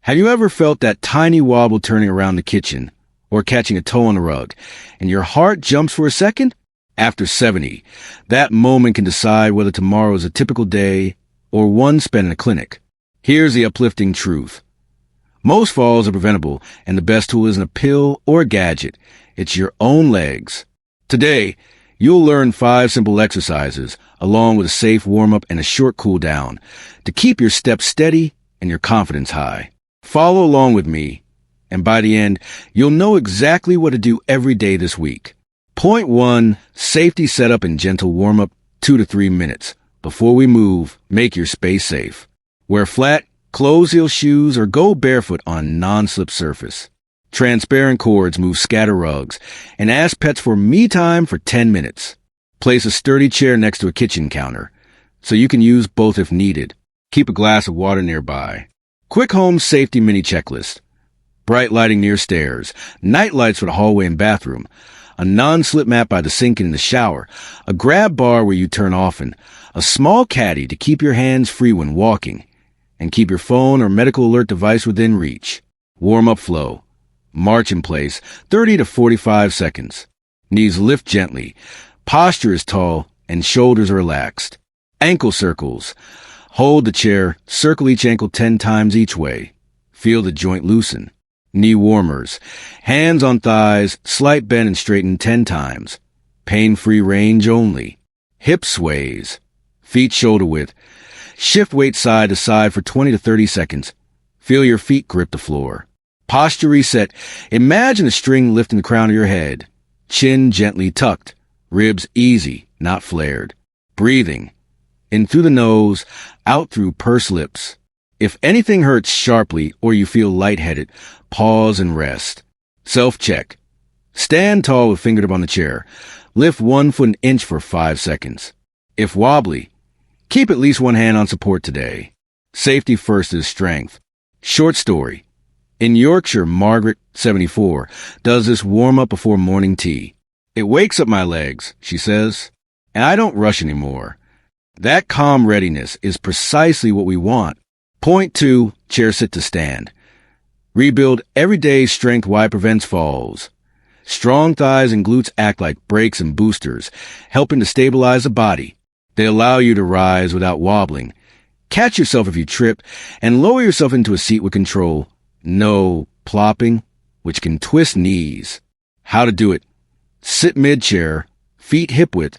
Have you ever felt that tiny wobble turning around the kitchen or catching a toe on the rug, and your heart jumps for a second? After 70, that moment can decide whether tomorrow is a typical day or one spent in a clinic. Here's the uplifting truth. Most falls are preventable, and the best tool isn't a pill or a gadget. It's your own legs. Today, you'll learn 5 simple exercises, along with a safe warm-up and a short cool-down, to keep your steps steady and your confidence high. Follow along with me, and by the end, you'll know exactly what to do every day this week. Point 1, safety setup and gentle warm-up, 2 to 3 minutes. Before we move, make your space safe. Wear flat, closed-heel shoes or go barefoot on a non-slip surface. Transparent cords move scatter rugs, and ask pets for me time for 10 minutes. Place a sturdy chair next to a kitchen counter, so you can use both if needed. Keep a glass of water nearby. Quick home safety mini checklist. Bright lighting near stairs, night lights for the hallway and bathroom, a non-slip mat by the sink and in the shower, a grab bar where you turn often, a small caddy to keep your hands free when walking, and keep your phone or medical alert device within reach. Warm-up flow. March in place, 30 to 45 seconds. Knees lift gently. Posture is tall and shoulders are relaxed. Ankle circles. Hold the chair, circle each ankle 10 times each way. Feel the joint loosen. Knee warmers. Hands on thighs, slight bend and straighten 10 times. Pain-free range only. Hip sways. Feet shoulder width. Shift weight side to side for 20 to 30 seconds. Feel your feet grip the floor. Posture reset. Imagine a string lifting the crown of your head. Chin gently tucked. Ribs easy, not flared. Breathing. In through the nose, out through pursed lips. If anything hurts sharply or you feel lightheaded, pause and rest. Self-check. Stand tall with fingertip on the chair. Lift 1 foot an inch for 5 seconds. If wobbly, keep at least one hand on support today. Safety first is strength. Short story. In Yorkshire, Margaret, 74, does this warm-up before morning tea. It wakes up my legs, she says, and I don't rush anymore. That calm readiness is precisely what we want. Point 2, chair sit to stand. Rebuild everyday strength while it prevents falls. Strong thighs and glutes act like brakes and boosters, helping to stabilize the body. They allow you to rise without wobbling. Catch yourself if you trip, and lower yourself into a seat with control. No plopping, which can twist knees. How to do it. Sit mid-chair, feet hip-width,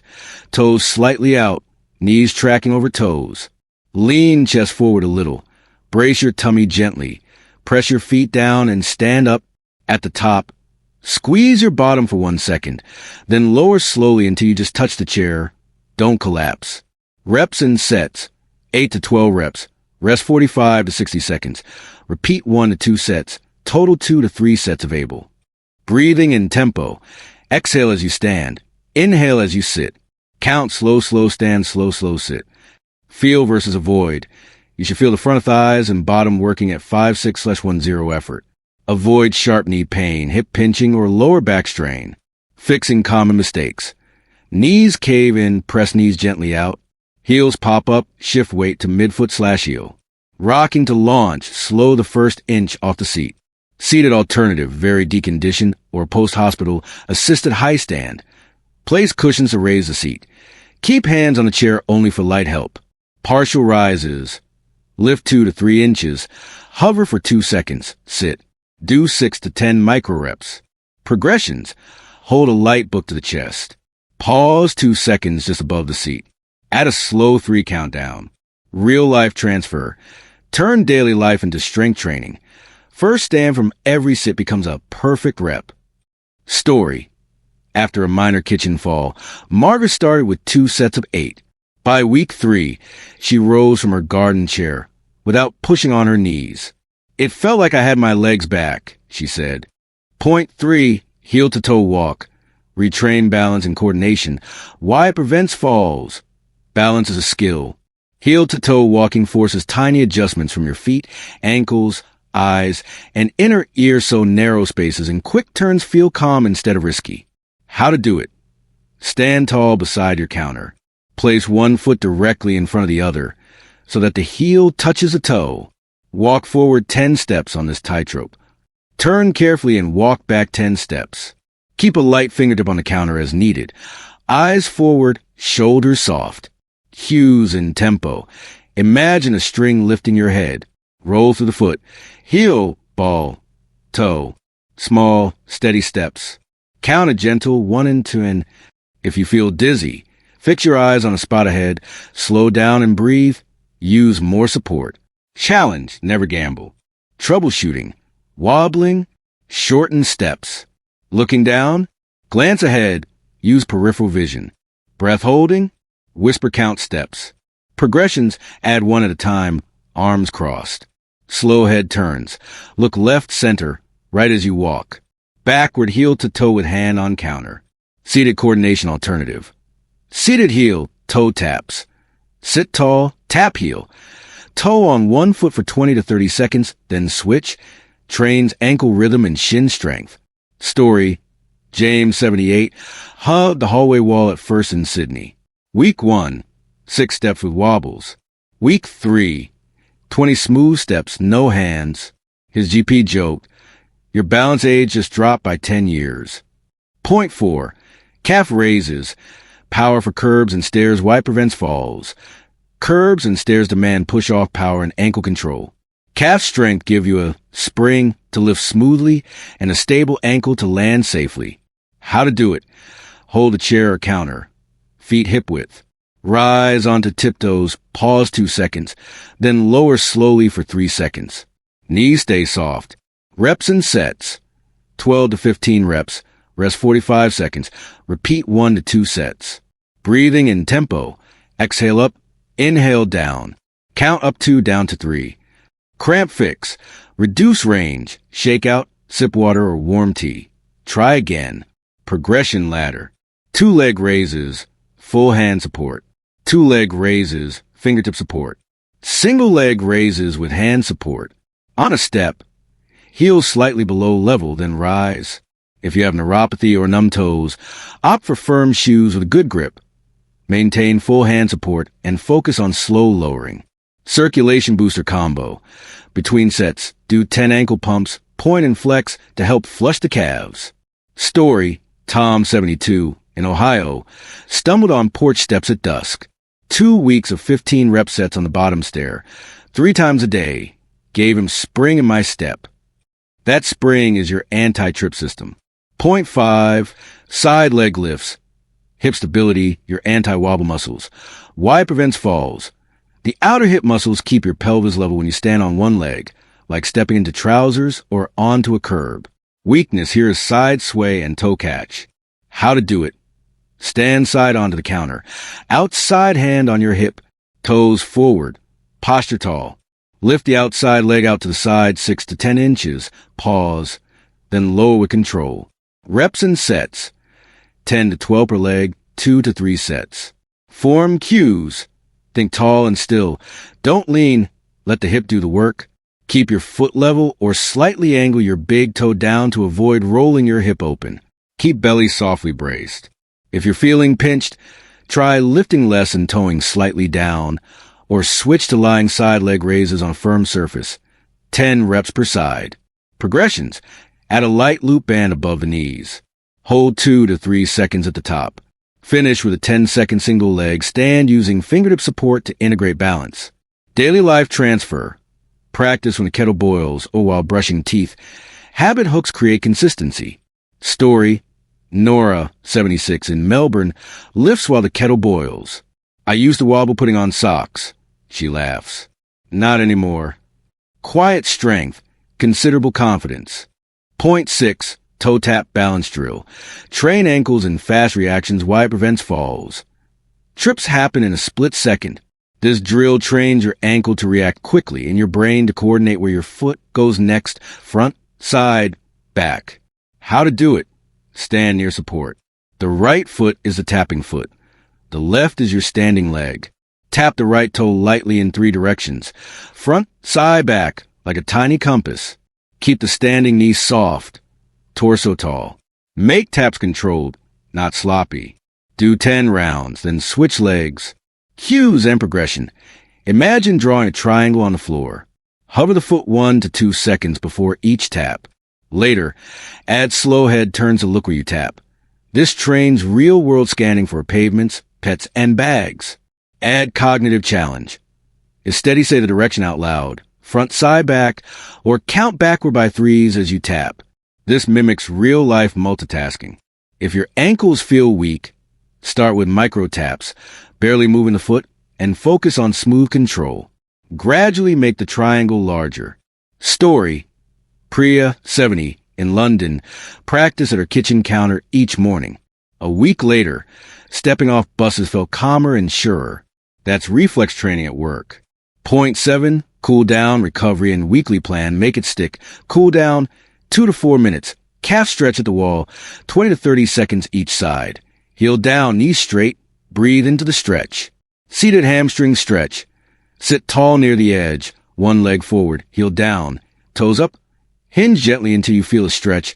toes slightly out, knees tracking over toes. Lean chest forward a little. Brace your tummy gently. Press your feet down and stand up at the top. Squeeze your bottom for 1 second, then lower slowly until you just touch the chair. Don't collapse. Reps and sets. 8 to 12 reps. Rest 45 to 60 seconds. Repeat 1 to 2 sets. Total 2 to 3 sets available. Breathing in tempo. Exhale as you stand. Inhale as you sit. Count slow, slow stand, slow, slow sit. Feel versus avoid. You should feel the front of thighs and bottom working at 5-6/10 effort. Avoid sharp knee pain, hip pinching, or lower back strain. Fixing common mistakes. Knees cave in, press knees gently out. Heels pop up, shift weight to midfoot/heel. Rocking to launch, slow the first inch off the seat. Seated alternative, very deconditioned, or post-hospital, assisted high stand. Place cushions to raise the seat. Keep hands on the chair only for light help. Partial rises. Lift 2 to 3 inches. Hover for 2 seconds. Sit. Do 6 to 10 micro reps. Progressions. Hold a light book to the chest. Pause 2 seconds just above the seat. Add a slow 3 countdown. Real life transfer. Turn daily life into strength training. First stand from every sit becomes a perfect rep. Story. After a minor kitchen fall, Margaret started with 2 sets of 8. By week 3, she rose from her garden chair without pushing on her knees. It felt like I had my legs back, she said. Point 3, heel-to-toe walk. Retrain balance and coordination. Why it prevents falls. Balance is a skill. Heel-to-toe walking forces tiny adjustments from your feet, ankles, eyes, and inner ear so narrow spaces and quick turns feel calm instead of risky. How to do it. Stand tall beside your counter. Place 1 foot directly in front of the other so that the heel touches the toe. Walk forward 10 steps on this tightrope. Turn carefully and walk back 10 steps. Keep a light fingertip on the counter as needed. Eyes forward, shoulders soft. Cues in tempo. Imagine a string lifting your head. Roll through the foot. Heel, ball, toe. Small, steady steps. Count a gentle 1 and 2 and if you feel dizzy, fix your eyes on a spot ahead. Slow down and breathe. Use more support. Challenge, never gamble. Troubleshooting. Wobbling, shorten steps. Looking down, glance ahead, use peripheral vision. Breath holding, whisper count steps. Progressions, add 1 at a time, arms crossed. Slow head turns. Look left center, right as you walk. Backward heel to toe with hand on counter. Seated coordination alternative. Seated heel, toe taps. Sit tall, tap heel. Toe on one foot for 20 to 30 seconds, then switch. Trains ankle rhythm and shin strength. Story, James 78, hugged the hallway wall at first in Sydney. Week 1, 6 steps with wobbles. Week 3, 20 smooth steps, no hands. His GP joked, your balance age just dropped by 10 years. Point 4, calf raises. Power for curbs and stairs, why prevents falls. Curbs and stairs demand push-off power and ankle control. Calf strength give you a spring to lift smoothly and a stable ankle to land safely. How to do it. Hold a chair or counter. Feet hip width. Rise onto tiptoes, pause 2 seconds, then lower slowly for 3 seconds. Knees stay soft. Reps and sets. 12 to 15 reps. Rest 45 seconds. Repeat 1 to 2 sets. Breathing in tempo. Exhale up, inhale down. Count up 2 down to 3. Cramp fix. Reduce range. Shake out, sip water or warm tea. Try again. Progression ladder. 2-leg raises. Full hand support. 2-leg raises. Fingertip support. Single leg raises with hand support. On a step. Heels slightly below level, then rise. If you have neuropathy or numb toes, opt for firm shoes with a good grip. Maintain full hand support and focus on slow lowering. Circulation booster combo. Between sets, do 10 ankle pumps, point and flex to help flush the calves. Story, Tom 72, in Ohio, stumbled on porch steps at dusk. 2 weeks of 15 rep sets on the bottom stair, 3 times a day, gave him spring in my step. That spring is your anti-trip system. Point 5, side leg lifts. Hip stability, your anti-wobble muscles. Why prevents falls? The outer hip muscles keep your pelvis level when you stand on one leg, like stepping into trousers or onto a curb. Weakness here is side sway and toe catch. How to do it. Stand side onto the counter. Outside hand on your hip. Toes forward. Posture tall. Lift the outside leg out to the side 6 to 10 inches. Pause. Then lower with control. Reps and sets. 10 to 12 per leg, 2 to 3 sets. Form cues. Think tall and still. Don't lean. Let the hip do the work. Keep your foot level or slightly angle your big toe down to avoid rolling your hip open. Keep belly softly braced. If you're feeling pinched, try lifting less and toeing slightly down, or switch to lying side leg raises on a firm surface. 10 reps per side. Progressions. Add a light loop band above the knees. Hold 2 to 3 seconds at the top. Finish with a 10-second single leg stand using fingertip support to integrate balance. Daily life transfer. Practice when the kettle boils or while brushing teeth. Habit hooks create consistency. Story, Nora, 76, in Melbourne, lifts while the kettle boils. I used to wobble putting on socks. She laughs. Not anymore. Quiet strength, considerable confidence. Point 6, toe tap balance drill. Train ankles in fast reactions why it prevents falls. Trips happen in a split second. This drill trains your ankle to react quickly and your brain to coordinate where your foot goes next, front, side, back. How to do it. Stand near support. The right foot is the tapping foot. The left is your standing leg. Tap the right toe lightly in 3 directions. Front, side, back, like a tiny compass. Keep the standing knee soft. Torso tall. Make taps controlled, not sloppy. Do 10 rounds, then switch legs. Cues and progression. Imagine drawing a triangle on the floor. Hover the foot 1 to 2 seconds before each tap. Later, add slow head turns to look where you tap. This trains real-world scanning for pavements, pets, and bags. Add cognitive challenge. Is steady say the direction out loud, front, side, back, or count backward by threes as you tap. This mimics real-life multitasking. If your ankles feel weak, start with micro taps, barely moving the foot, and focus on smooth control. Gradually make the triangle larger. Story: Priya, 70, in London, practiced at her kitchen counter each morning. A week later, stepping off buses felt calmer and surer. That's reflex training at work. Point 7, cool down, recovery, and weekly plan. Make it stick. Cool down, 2 to 4 minutes. Calf stretch at the wall, 20 to 30 seconds each side. Heel down, knees straight. Breathe into the stretch. Seated hamstring stretch. Sit tall near the edge. One leg forward, heel down. Toes up. Hinge gently until you feel a stretch.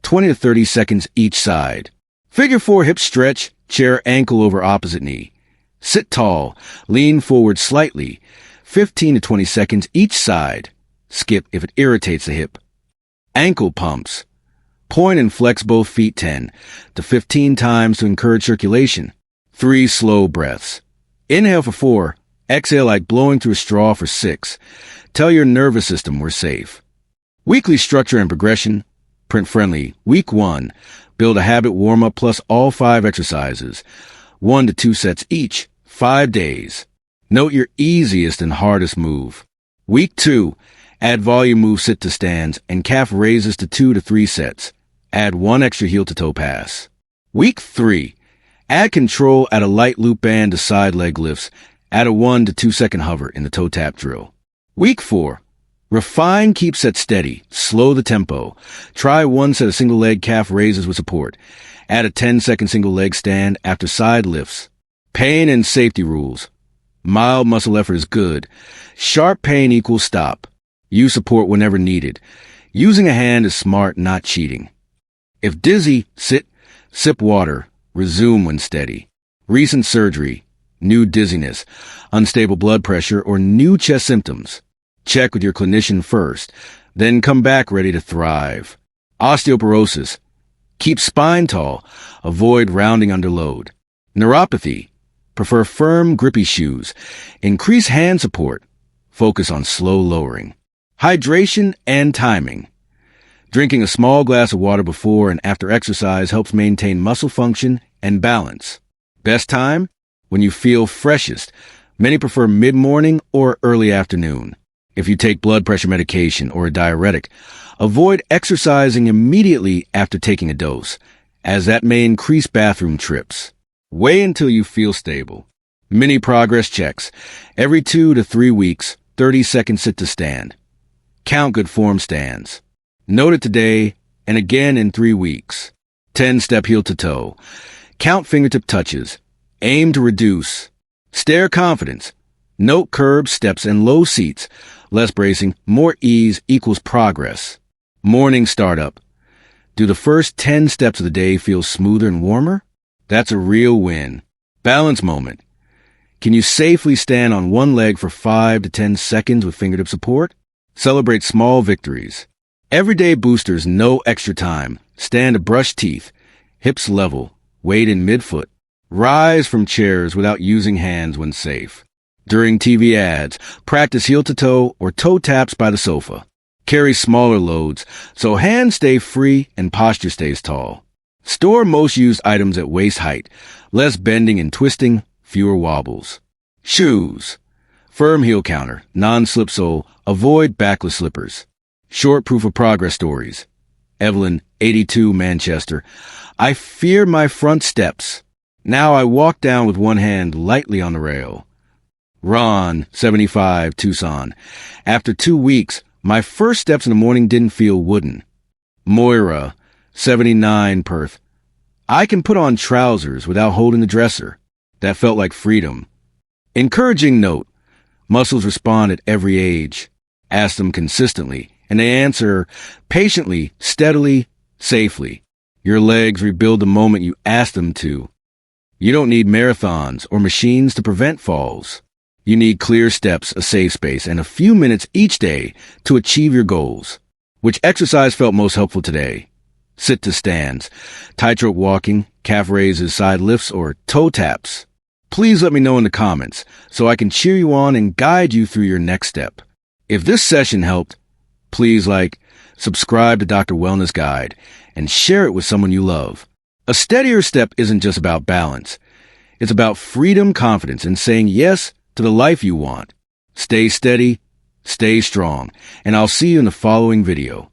20 to 30 seconds each side. Figure 4 hip stretch. Chair ankle over opposite knee. Sit tall. Lean forward slightly. 15 to 20 seconds each side. Skip if it irritates the hip. Ankle pumps. Point and flex both feet 10 to 15 times to encourage circulation. 3 slow breaths. Inhale for 4. Exhale like blowing through a straw for 6. Tell your nervous system we're safe. Weekly structure and progression. Print friendly. Week 1. Build a habit warm-up plus all 5 exercises. 1 to 2 sets each. 5 days. Note your easiest and hardest move. Week 2. Add volume move sit to stands and calf raises to 2 to 3 sets. Add 1 extra heel to toe pass. Week 3. Add control at a light loop band to side leg lifts. Add a 1 to 2 second hover in the toe tap drill. Week 4. Refine keep set steady. Slow the tempo. Try 1 set of single leg calf raises with support. Add a 10-second single leg stand after side lifts. Pain and safety rules. Mild muscle effort is good. Sharp pain equals stop. Use support whenever needed. Using a hand is smart, not cheating. If dizzy, sit, sip water. Resume when steady. Recent surgery, new dizziness, unstable blood pressure, or new chest symptoms. Check with your clinician first, then come back ready to thrive. Osteoporosis. Keep spine tall. Avoid rounding under load. Neuropathy. Prefer firm, grippy shoes. Increase hand support. Focus on slow lowering. Hydration and timing. Drinking a small glass of water before and after exercise helps maintain muscle function and balance. Best time? When you feel freshest. Many prefer mid-morning or early afternoon. If you take blood pressure medication or a diuretic, avoid exercising immediately after taking a dose, as that may increase bathroom trips. Wait until you feel stable. Mini progress checks. Every 2 to 3 weeks, 30-second sit to stand. Count good form stands. Note it today and again in 3 weeks. 10-step heel to toe. Count fingertip touches. Aim to reduce. Stare confidence. Note curb steps and low seats. Less bracing, more ease equals progress. Morning startup. Do the first 10 steps of the day feel smoother and warmer? That's a real win. Balance moment. Can you safely stand on one leg for 5 to 10 seconds with fingertip support? Celebrate small victories. Everyday boosters, no extra time. Stand to brush teeth. Hips level. Weight in midfoot. Rise from chairs without using hands when safe. During TV ads, practice heel to toe or toe taps by the sofa. Carry smaller loads so hands stay free and posture stays tall. Store most used items at waist height. Less bending and twisting, fewer wobbles. Shoes. Firm heel counter, non-slip sole. Avoid backless slippers. Short proof of progress stories. Evelyn, 82, Manchester. I fear my front steps. Now I walk down with one hand lightly on the rail. Ron, 75, Tucson. After 2 weeks, my first steps in the morning didn't feel wooden. Moira, 79, Perth. I can put on trousers without holding the dresser. That felt like freedom. Encouraging note. Muscles respond at every age. Ask them consistently, and they answer patiently, steadily, safely. Your legs rebuild the moment you ask them to. You don't need marathons or machines to prevent falls. You need clear steps, a safe space, and a few minutes each day to achieve your goals. Which exercise felt most helpful today? Sit to stands, tightrope walking, calf raises, side lifts, or toe taps? Please let me know in the comments so I can cheer you on and guide you through your next step. If this session helped, please subscribe to Dr. Wellness Guide, and share it with someone you love. A steadier step isn't just about balance. It's about freedom, confidence, and saying yes to the life you want. Stay steady, stay strong, and I'll see you in the following video.